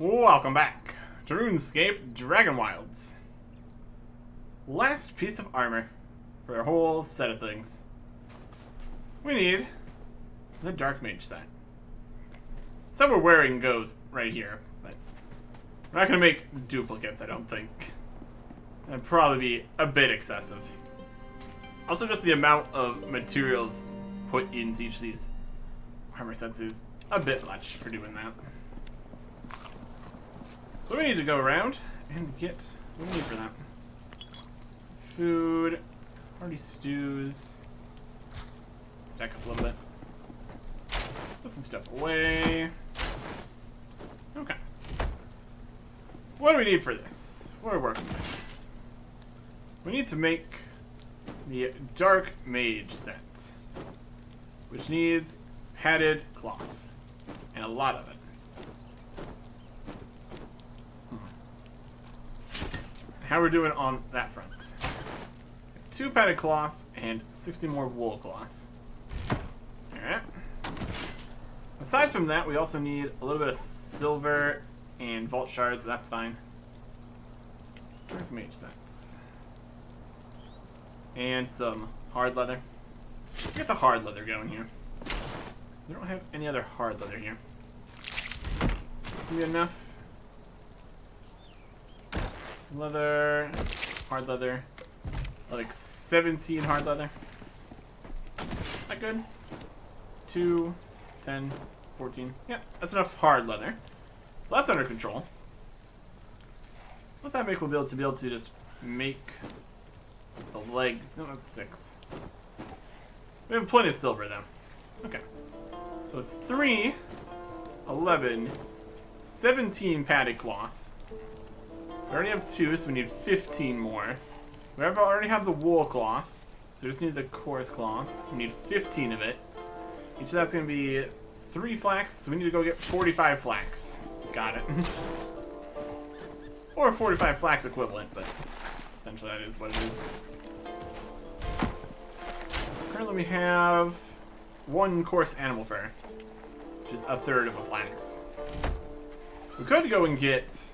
Welcome back to RuneScape Dragonwilds. Last piece of armor for a whole set of things. We need the Dark Mage set. So we're wearing goes right here, but we're not going to make duplicates, I don't think. That'd probably be a bit excessive. Also, just the amount of materials put into each of these armor sets is a bit much for doing that. So we need to go around and get what we need for that. Some food, hearty stews. Stack up a little bit. Put some stuff away. Okay. What do we need for this? What are we working with? We need to make the Dark Mage set, which needs padded cloth, and a lot of it. How we're doing on that front. 2 padded cloth and 60 more wool cloth. Alright. Aside from that, we also need a little bit of silver and vault shards, so that's fine. Dark Mage sets. And some hard leather. Get the hard leather going here. We don't have any other hard leather here. This will be enough. Leather, hard leather, like 17 hard leather. That good? 2, 10, 14. Yeah, that's enough hard leather. So that's under control. What that make we'll be able to just make the legs. No, that's 6. We have plenty of silver though. Okay. So it's 3, 11, 17 padded cloth. We already have 2, so we need 15 more. We already have the wool cloth, so we just need the coarse cloth. We need 15 of it. Each of that's going to be 3 flax, so we need to go get 45 flax. Got it. Or 45 flax equivalent, but essentially that is what it is. Currently we have 1 coarse animal fur, which is 1/3 of a flax. We could go and get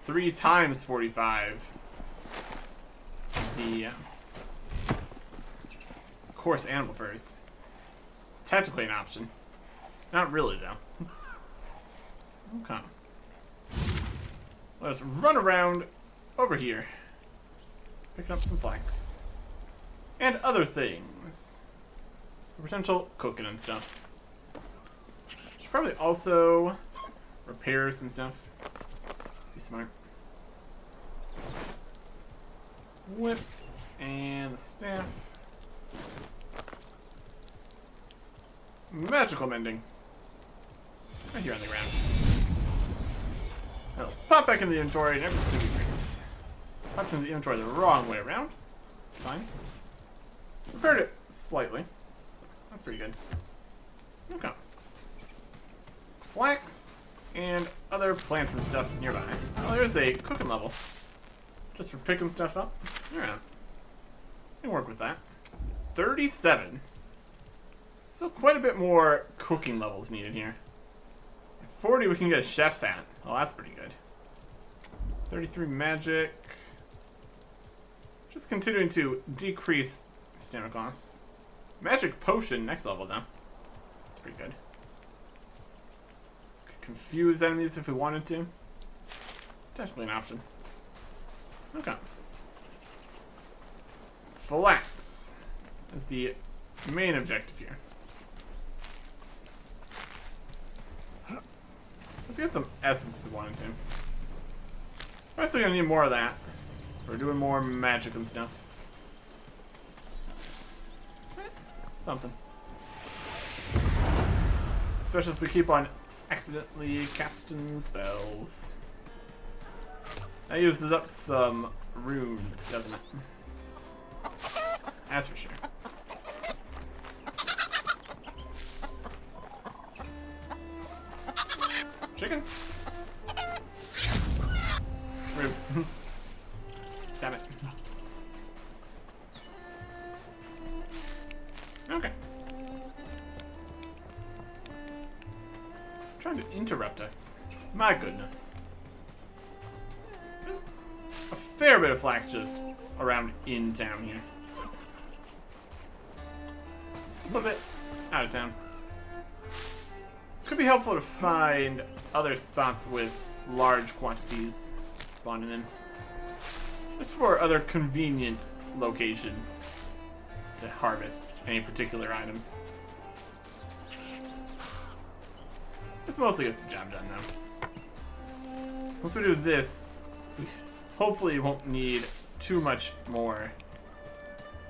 3 times 45. The coarse animal furs. It's technically an option. Not really, though. Okay. Let's run around over here. Picking up some flax. And other things. Potential cooking and stuff. Should probably also repair some stuff. Be smart. Whip and the staff. Magical mending. Right here on the ground. I'll pop back in the inventory and everything will be great. Popped into the inventory the wrong way around. It's fine. Repaired it slightly. That's pretty good. Okay. Flax and other plants and stuff nearby. Oh, there's a cooking level. Just for picking stuff up. Alright. Can work with that. 37. So quite a bit more cooking levels needed here. At 40 we can get a chef's hat. Oh, that's pretty good. 33 magic. Just continuing to decrease stamina costs. Magic potion next level though. That's pretty good. Confuse enemies if we wanted to. Definitely an option. Okay. Flax is the main objective here. Let's get some essence if we wanted to. We're still gonna need more of that. We're doing more magic and stuff. Something. Especially if we keep on accidentally casting spells. That uses up some runes, doesn't it? That's for sure. Chicken? Rude. Stab it. Okay. Trying to interrupt us. My goodness. fair bit of flax just around in town here. Just a little bit out of town. Could be helpful to find other spots with large quantities spawning in. Just for other convenient locations to harvest any particular items. This mostly gets the job done though. Once we do this, we hopefully won't need too much more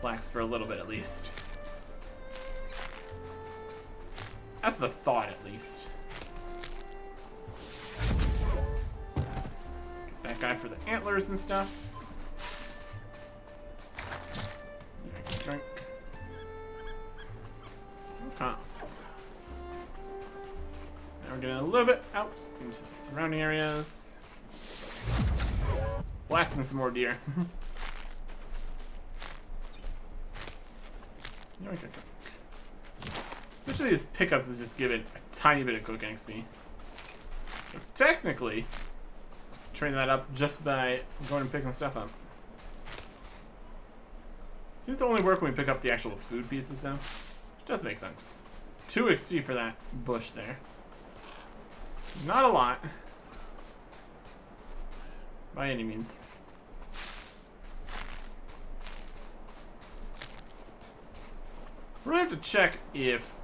flax for a little bit at least. That's the thought at least. Get that guy for the antlers and stuff. Drink. Okay. Now we're getting a little bit out into the surrounding areas. Blasting some more deer. Especially these pickups is just giving a tiny bit of cooking XP. So technically, train that up just by going and picking stuff up. Seems to only work when we pick up the actual food pieces though. Which does make sense. 2 XP for that bush there. Not a lot. By any means. We're gonna have to check if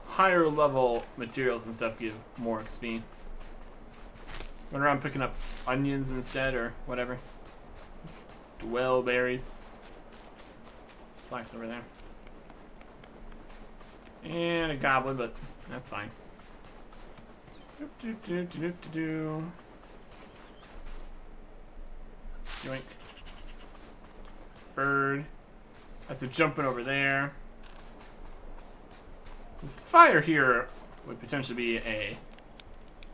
higher level materials and stuff give more XP. Went around picking up onions instead or whatever. Dwell berries. Flax over there. And a goblin, but that's fine. Yoink. Bird. That's a jumping over there. This fire here would potentially be a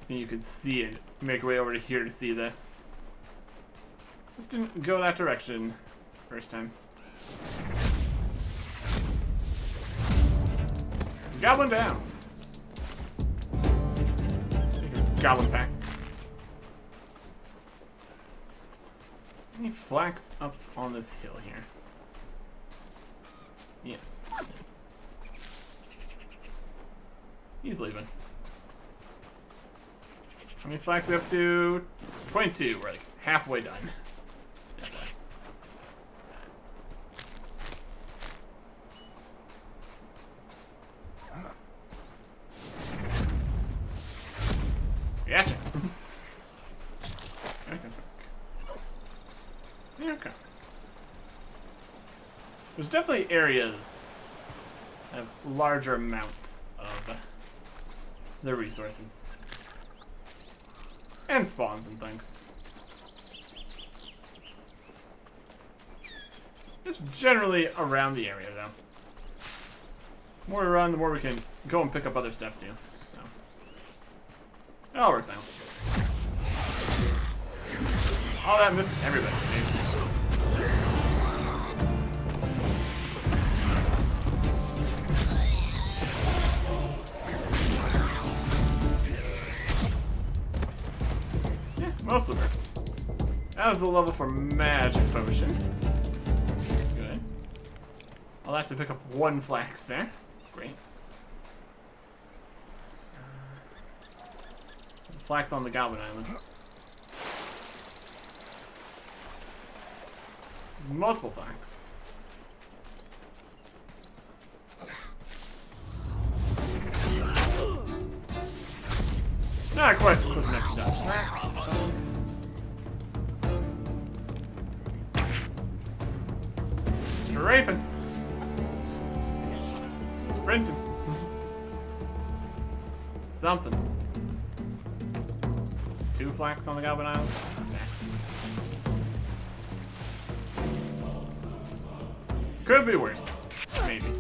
thing you could see and make your way over to here to see this. Just didn't go that direction first time. Goblin down. Goblin pack. Any flax up on this hill here? Yes. He's leaving. How many flax are we up to? 22. We're like halfway done. Gotcha. Okay. There's definitely areas that have larger amounts of the resources. And spawns and things. Just generally around the area, though. The more we run, the more we can go and pick up other stuff, too. So. It all works out. All that missed everybody, basically. Mostly worked. That was the level for magic potion. Good. All that to pick up 1 flax there. Great. Flax on the Goblin Island. Multiple flax. Not quite quick enough to dodge that. That's fine. Strafing. Sprinting. Something. 2 flax on the Goblin Island. Could be worse. Maybe.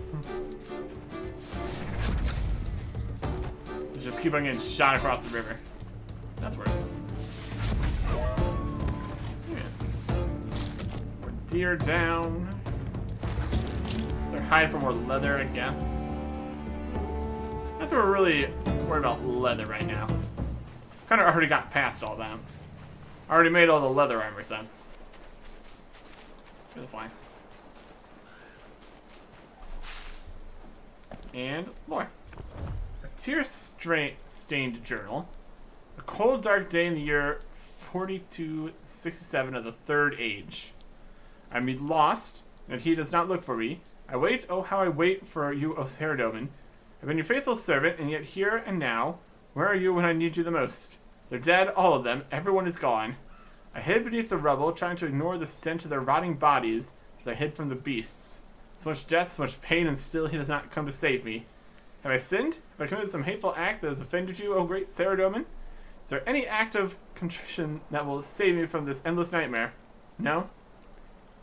Just keep on getting shot across the river. That's worse. Yeah. More deer down. They're hiding for more leather, I guess. That's what we're really worried about, leather right now. Kind of already got past all that. I already made all the leather armor sets. for the flax. And lore. A tear-stained journal. A cold, dark day in the year 4267 of the Third Age. I meet lost, and he does not look for me. I wait, oh how I wait for you, O Saradomin. I've been your faithful servant, and yet here and now, where are you when I need you the most? They're dead, all of them. Everyone is gone. I hid beneath the rubble, trying to ignore the stench of their rotting bodies as I hid from the beasts. So much death, so much pain, and still he does not come to save me. Have I sinned? Have I committed some hateful act that has offended you, O great Saradomin? Is there any act of contrition that will save me from this endless nightmare? No?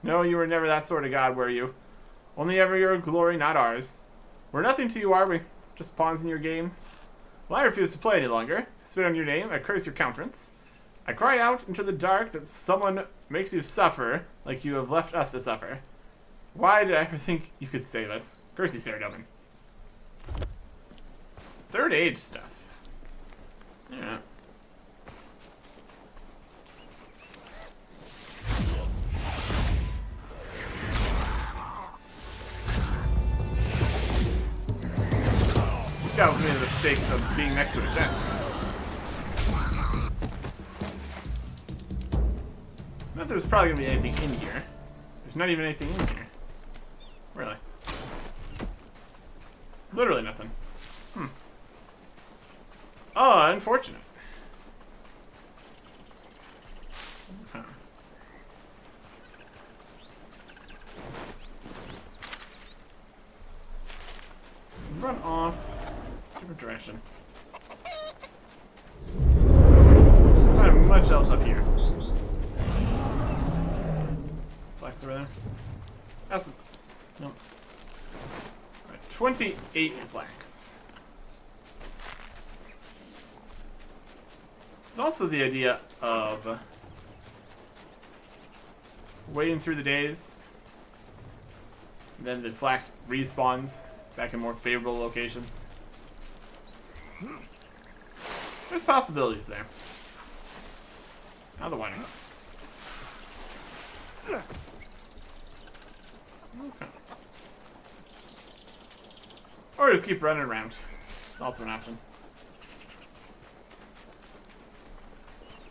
No, you were never that sort of god, were you? Only ever your glory, not ours. We're nothing to you, are we? Just pawns in your games? Well, I refuse to play any longer. I spit on your name, I curse your countenance. I cry out into the dark that someone makes you suffer like you have left us to suffer. Why did I ever think you could save us? Curse you, Saradomin. Third Age stuff. Yeah. This guy was made the mistake of being next to a chest. I thought there was probably gonna be anything in here. There's not even anything in here. Really. Literally nothing. Oh, unfortunate. Okay. Run off. Different direction. Not much else up here. Flax over there. Essence. Nope. Alright, 28 flax. There's also the idea of waiting through the days, and then the flax respawns back in more favorable locations. There's possibilities there. Now the winning. Okay. Or just keep running around. It's also an option.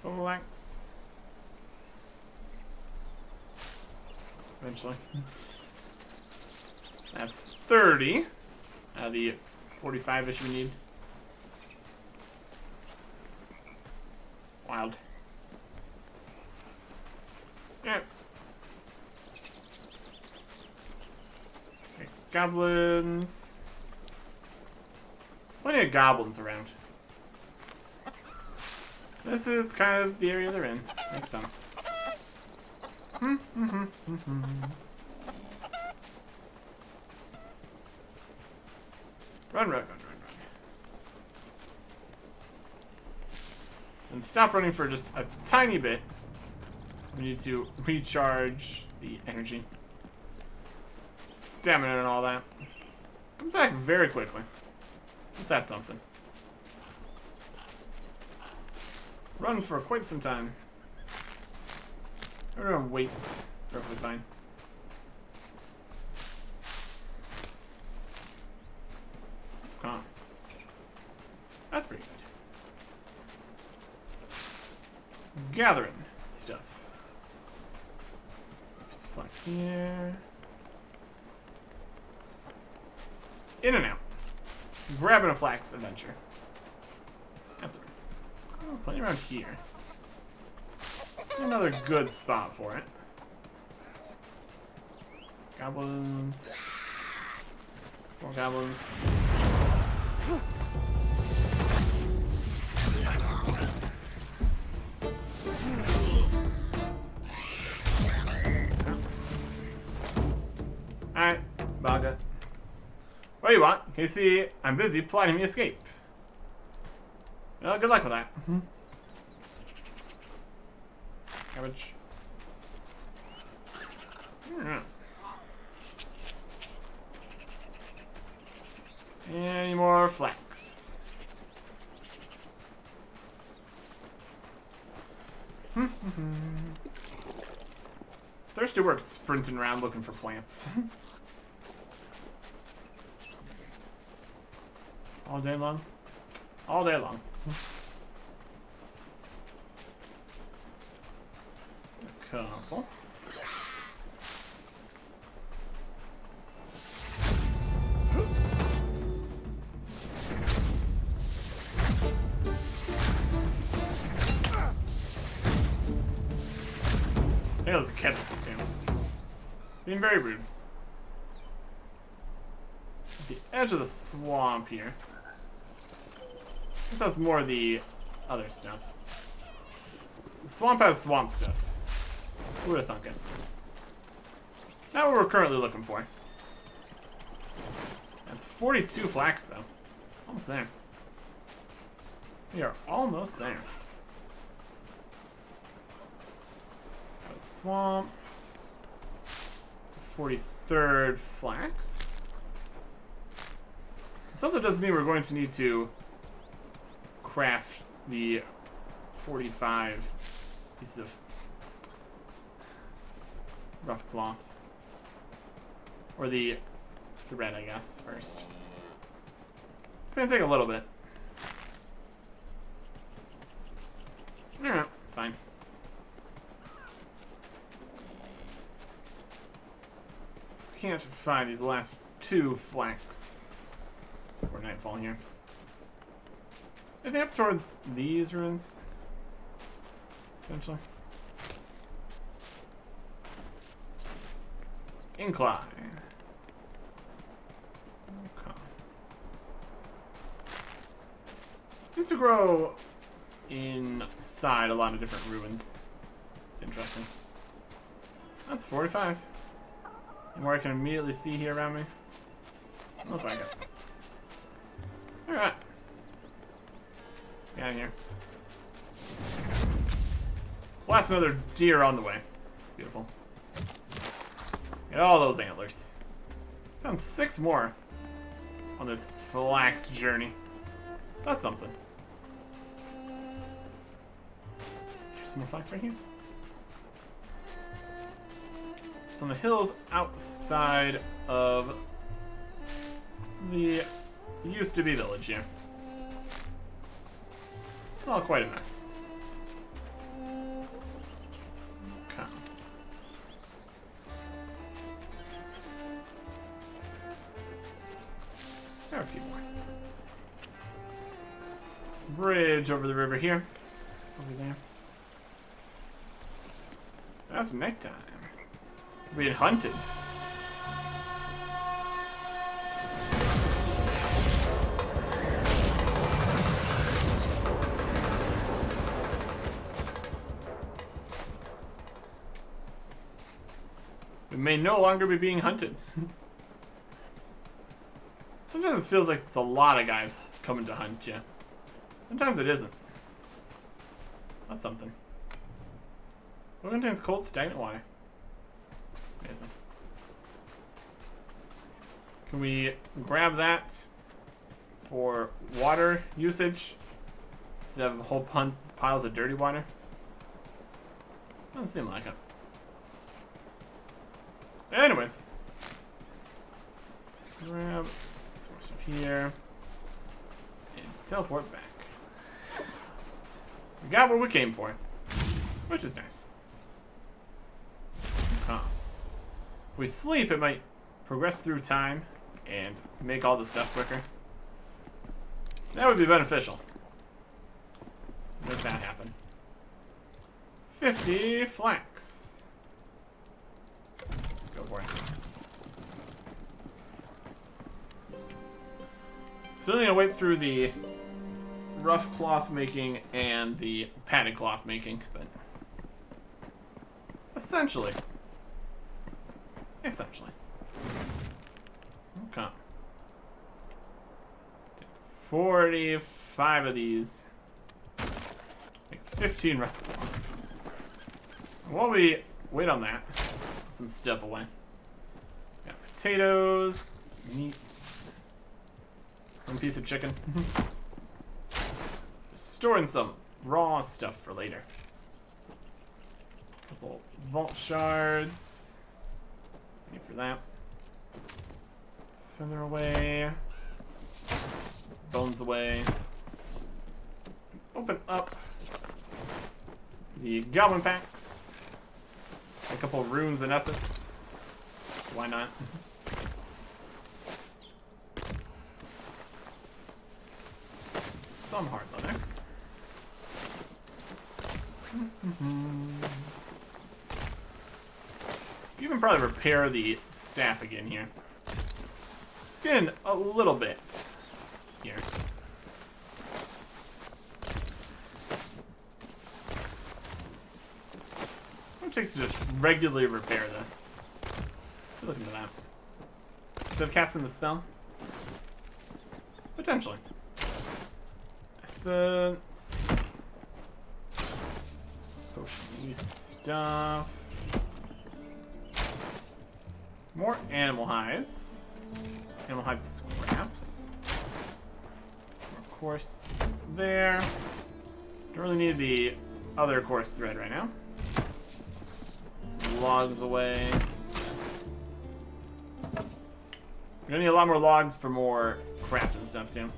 Flax. Eventually. That's 30. The 45-ish we need. Wild. Yeah. Okay, goblins. Plenty of goblins around. This is kind of the area they're in. Makes sense. Run, run, run, run, run. And stop running for just a tiny bit. We need to recharge the energy. Stamina and all that. Comes back very quickly. Is that something? Run for quite some time. I'm gonna wait. Perfectly fine. Huh. That's pretty good. Gathering stuff. Just flex here. Just in and out. Grabbing a flax adventure. That's right. Oh, plenty around here. Another good spot for it. Goblins. More goblins. Alright, Baga. What do you want? Can you see I'm busy plotting me escape? Well, good luck with that. Cabbage. Yeah. Any more flax? Thirsty work sprinting around looking for plants. All day long? All day long. A couple. I think it was a Kevins too. Being very rude. At the edge of the swamp here. This has more of the other stuff. The swamp has swamp stuff. Who would have thunk it? Not what we're currently looking for. That's 42 flax though. Almost there. We are almost there. Got a swamp. It's a 43rd flax. This also does mean we're going to need to craft the 45 pieces of rough cloth. Or the thread, I guess, first. It's gonna take a little bit. Alright, it's fine. Can't find these last 2 flax before nightfall here. I think up towards these ruins. Eventually. Incline. Okay. Seems to grow inside a lot of different ruins. It's interesting. That's 45. And more I can immediately see here around me. Look like it. Alright. Get out of here. Blast another deer on the way. Beautiful. Get all those antlers. Found 6 more on this flax journey. That's something. There's some more flax right here. Just on the hills outside of the used to be village here. It's all quite a mess. Okay. There are a few more. Bridge over the river here. Over there. That's nighttime. We're being hunted. We may no longer be being hunted. Sometimes it feels like it's a lot of guys coming to hunt you. Sometimes it isn't. That's something. What contains cold, stagnant water? Amazing. Can we grab that for water usage instead of whole piles of dirty water? Doesn't seem like it. Anyways. Let's grab some more stuff here. And teleport back. We got what we came for. Which is nice. Huh. If we sleep, it might progress through time and make all the stuff quicker. That would be beneficial. Make that happen. 50 flax. Go for it. Still gonna wait through the rough cloth making and the padded cloth making, but essentially. Okay. Take 45 of these. Make 15 rough cloth. While we wait on that, put some stuff away. Got potatoes, meats, one piece of chicken. Just storing some raw stuff for later. Couple vault shards. Wait for that. Feather away. Bones away. Open up the goblin packs. A couple of runes and essence. Why not? Some hard leather. You can probably repair the staff again here. It's getting a little bit here. What it takes to just regularly repair this? Look into that. Instead of casting the spell? Potentially. Essence. Potion use stuff. More animal hides. Animal hide scraps. More coarse is there. Don't really need the other coarse thread right now. Some logs away. We're gonna need a lot more logs for more craft and stuff too.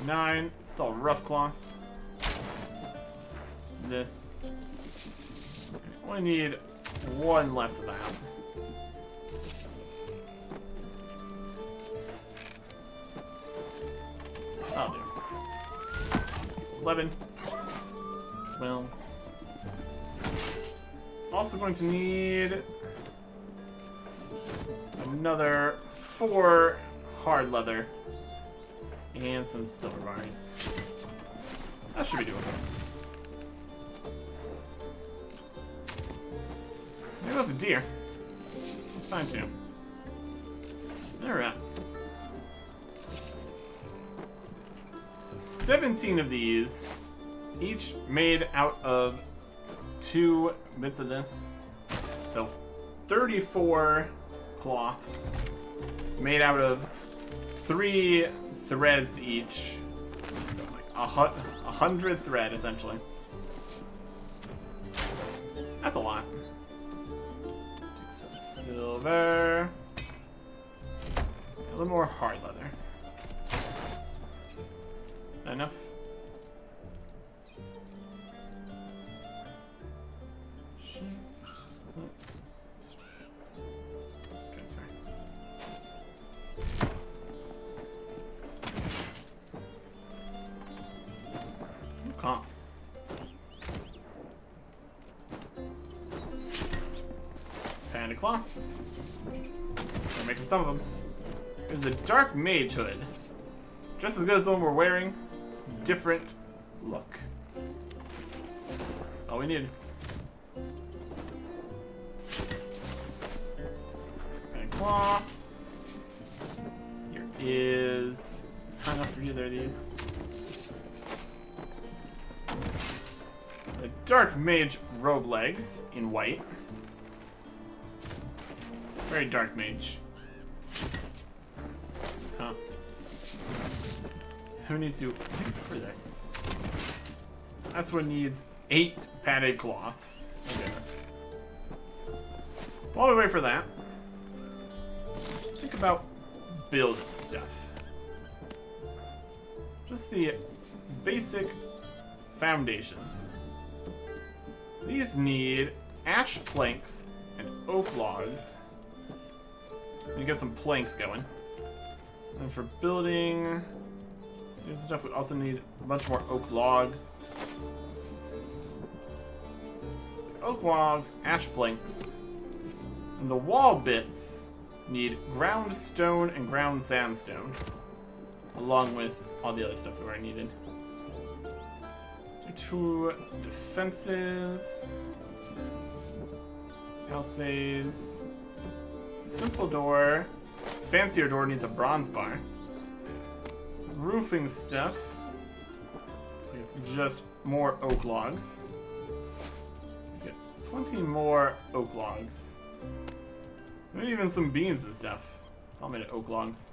9. It's all rough cloth. Just this. Only need one less of that. I'll do. 11. 12. Also going to need another 4 hard leather and some silver bars. That should be doable. There goes a deer. That's fine too. Alright. So 17 of these, each made out of 2 bits of this. So 34 cloths made out of 3 threads each. Like 100 thread essentially. That's a lot. Some silver. A little more hard leather. Enough. Transfer. Okay. Panda cloth. We're making some of them. There's a dark mage hood. Just as good as the one we're wearing. Different look. That's all we need. Panda cloths. Here is not enough for either of these. The dark mage robe legs in white. Very dark mage. Huh. Who needs to for this? This one needs 8 padded cloths. Oh goodness. While we wait for that, think about building stuff. Just the basic foundations. These need ash planks and oak logs. You get some planks going. And for building serious stuff, we also need a bunch more oak logs. So oak logs, ash planks. And the wall bits need ground stone and ground sandstone. Along with all the other stuff we already needed. 2 defenses. Palisades. Simple door. Fancier door needs a bronze bar. Roofing stuff. Looks like it's just more oak logs. Get plenty more oak logs. Maybe even some beams and stuff. It's all made of oak logs.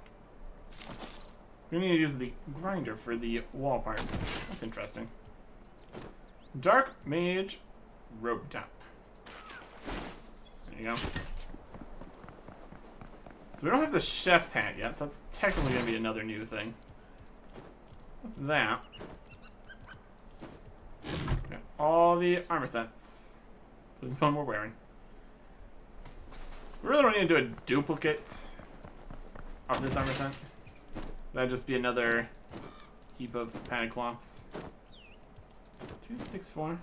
We need to use the grinder for the wall parts. That's interesting. Dark Mage Robe Top. There you go. So we don't have the chef's hat yet, so that's technically going to be another new thing. With that, got all the armor sets. The one we're wearing. We really don't need to do a duplicate of this armor set. That'd just be another heap of padded cloths. 264.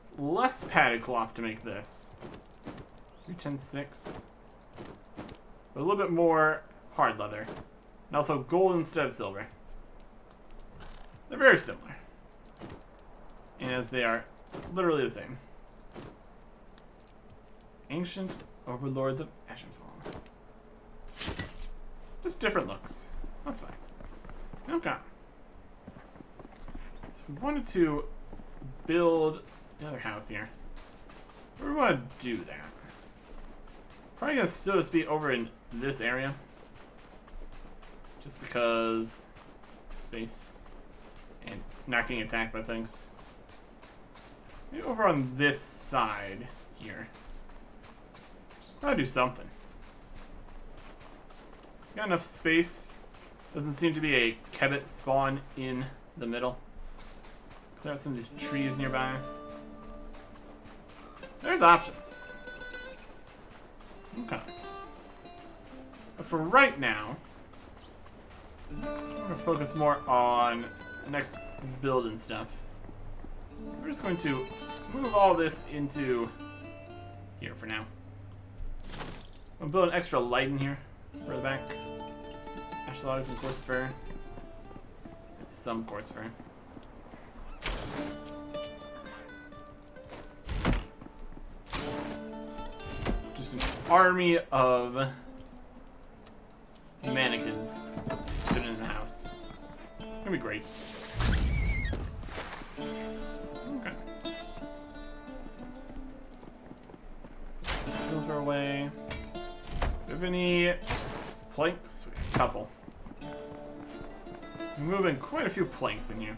It's less padded cloth to make this. 310.6. But a little bit more hard leather. And also gold instead of silver. They're very similar. And as they are literally the same. Ancient Overlords of Ashenfall. Just different looks. That's fine. Okay. So we wanted to build another house here. We want to do that. Probably gonna still just be over in this area. Just because space and not getting attacked by things. Maybe over on this side here. I'll do something. It's got enough space. Doesn't seem to be a Kebbit spawn in the middle. Clear out some of these trees nearby. There's options. Okay. But for right now, I'm going to focus more on the next build and stuff. We're just going to move all this into here for now. I'm going to build an extra light in here for the back. Ash logs and coarse fur. Some coarse fur. Just an army of mannequins sitting in the house. It's gonna be great. Okay. Silver away. Do we have any planks? We have a couple. We're moving quite a few planks in here.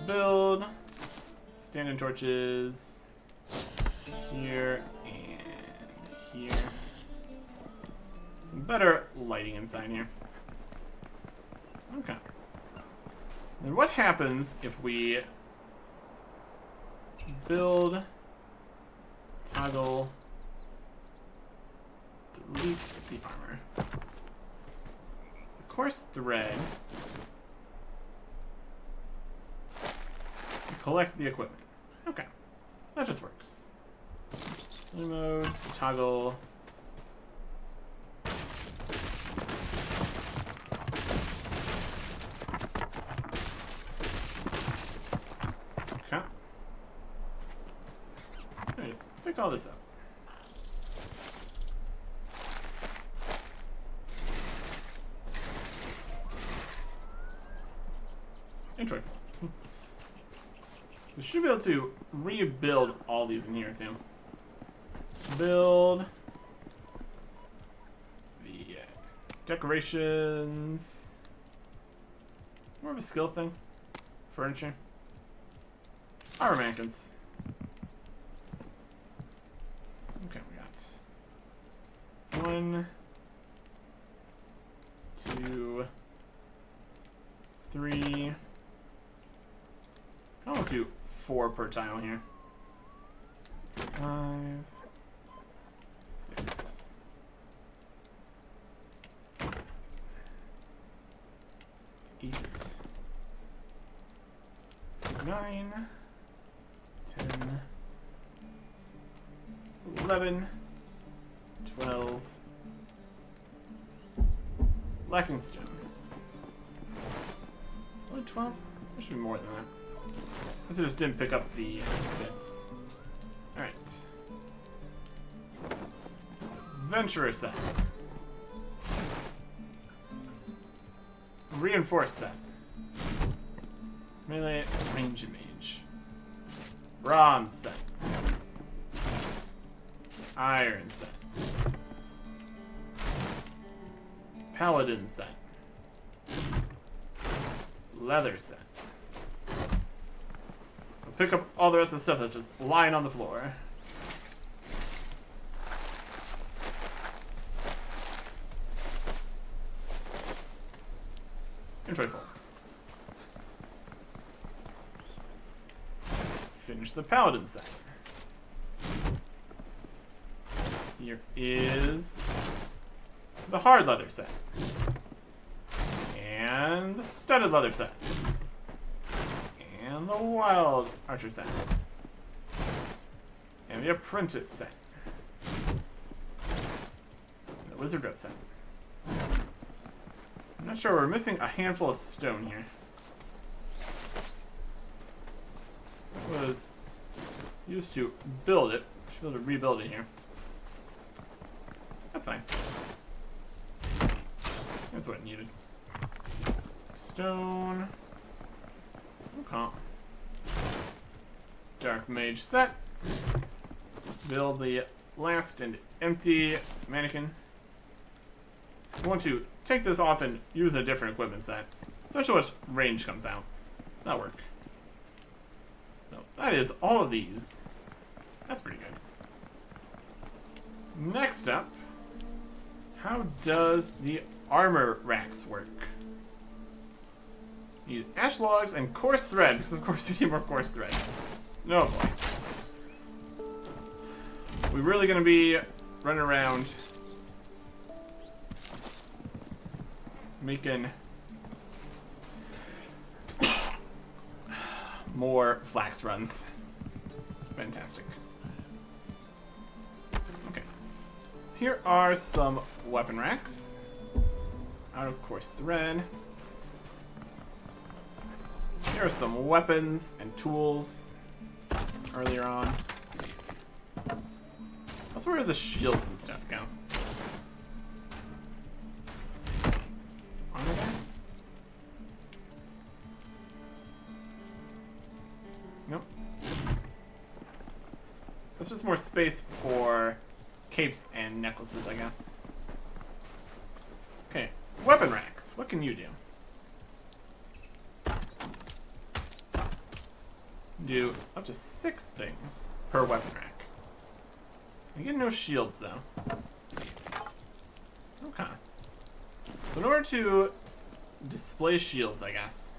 Build. Standing torches. Here and here. Some better lighting inside here. Okay. Then what happens if we build, toggle, delete the armor? The coarse thread. Collect the equipment. Okay. That just works. Mode, toggle. Okay. Anyways, pick all this up. Enjoyable. We should be able to rebuild all these in here too. Build the decorations. More of a skill thing. Furniture. Armor mannequins. Okay, we got 1, 2, 3. I'll almost do 4 per tile here. 5, 6, 8, 9, 10, 11, 12. Lacking stone. Only 12? There should be more than that. I just didn't pick up the bits. Alright. Adventurer set. Reinforced set. Melee range and mage. Bronze set. Iron set. Paladin set. leather set. We'll pick up all the rest of the stuff that's just lying on the floor. Inventory full. Finish the paladin set. Here is the hard leather set. And the studded leather set. And the wild archer set. And the apprentice set. And the wizard robe set. I'm not sure, we're missing a handful of stone here. It was used to build it. Should be able to rebuild it here. That's fine. That's what it needed. Stone. Okay. Dark mage set. Build the last and empty mannequin. I want to take this off and use a different equipment set, especially once range comes out. That'll work. So that is all of these. That's pretty good. Next up, how does the armor racks work? Need ash logs and coarse thread, because of course we need more coarse thread. No boy. We're really gonna be running around making more flax runs. Fantastic. Okay. So here are some weapon racks. Out of course thread. Here are some weapons and tools earlier on. Also, where do the shields and stuff go? Armor there? Nope. That's just more space for capes and necklaces, I guess. Okay, weapon racks. What can you do? Do up to 6 things per weapon rack. I get no shields though. Okay. So in order to display shields, I guess.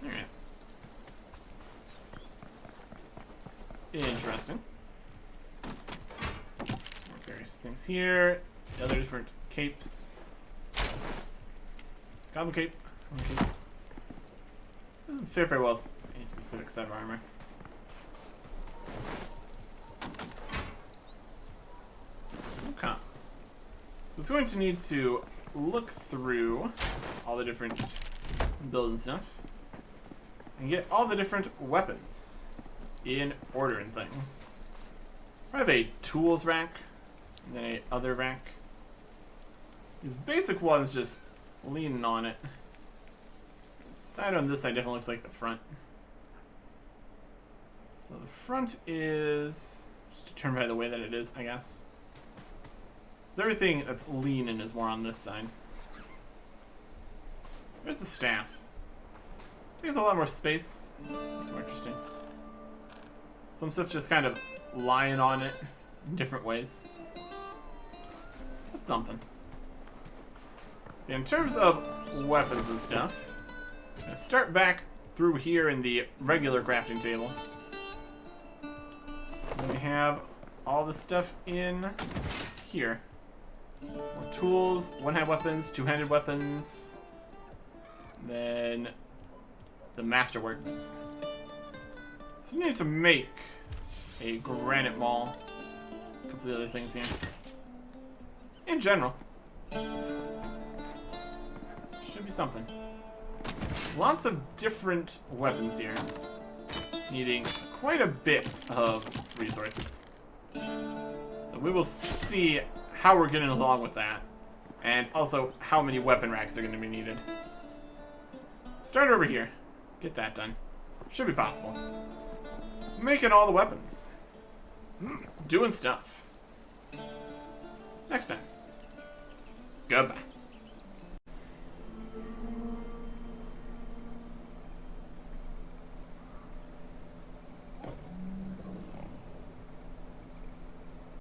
Alright. Interesting. Various things here. Other different capes. Goblin cape. Goblin cape. Doesn't fit very well with any specific set of armor. Okay. It's going to need to look through all the different builds and stuff and get all the different weapons in order and things. I have a tools rack and then a other rack. These basic ones just leaning on it. The side on this side definitely looks like the front. So the front is just determined by the way that it is, I guess. So everything that's leaning is more on this side. There's the staff. Takes a lot more space. It's more interesting. Some stuff's just kind of lying on it in different ways. That's something. See, in terms of weapons and stuff, I'm gonna start back through here in the regular crafting table. Then we have all the stuff in here. More tools, one-hand weapons, two-handed weapons. Then the masterworks. So we need to make a granite maul. A couple of other things here. In general. Should be something. Lots of different weapons here. Needing quite a bit of resources. So we will see how we're getting along with that. And also how many weapon racks are going to be needed. Start over here. Get that done. Should be possible. Making all the weapons. Doing stuff. Next time. Goodbye.